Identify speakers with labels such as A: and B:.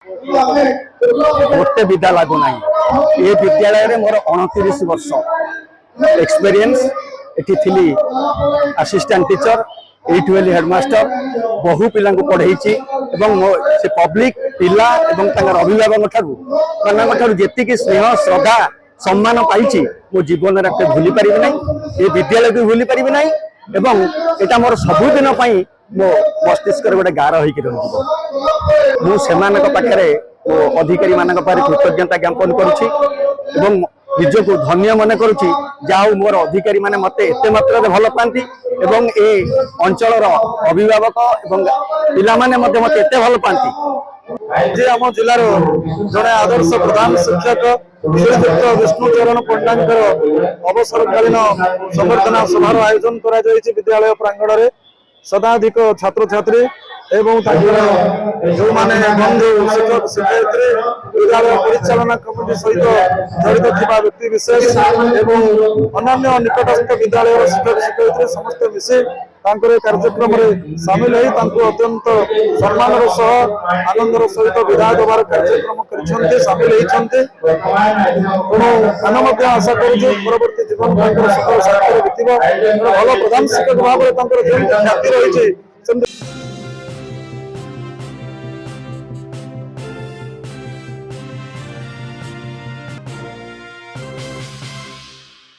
A: गोटे विद्या लागू ना ये विद्यालय मोर 29 वर्ष एक्सपीरियंस एटी थी असिस्टेंट टीचर एटी हेडमास्टर बहु पिला पढ़ई से पब्लिक पिला अभिभावक ठारू जी स्नेह श्रद्धा सम्मान पाई मो जीवन में भूली पारि ना ये विद्यालय को भूली पारि ना एटा मोर सबुदिन मो मस्तिष्क गोटे गार होखे अधिकारी मान कृतज्ञता ज्ञापन करुच्ची निज को धन्य मन करुच्ची जाऊ मोर अधिकारी माने मते एते मात्रा भल पाती ए अंचल अभिभावक पिला माने मते एते भल पाती आम जिलार जड़े आदर्श प्रधान शिक्षक श्रीजुक्त विष्णुचरण पंडा अवसरकालीन संबर्धना सभार आयोजन करा विद्यालय प्रांगण में शताधिक छात्र छात्री एवं जो माने बंधु शिक्षक शिक्षयित्री विद्यालय परिचालना कमिटी सहित जड़ित थिबा व्यक्ति विशेष एवं अन्य निकटस्थ विद्यालय शिक्षक शिक्षयित्री समस्त मिसे कार्यक्रम में सामिल हो अत्यंत सम्मान आनंदर सहित विदाय देवार कार्यक्रम कर सामिल होती तेणु आशा करवर्ती जीवन सफल साक्षर बीतव भल प्रधान शिक्षक भाव में ख्याति रही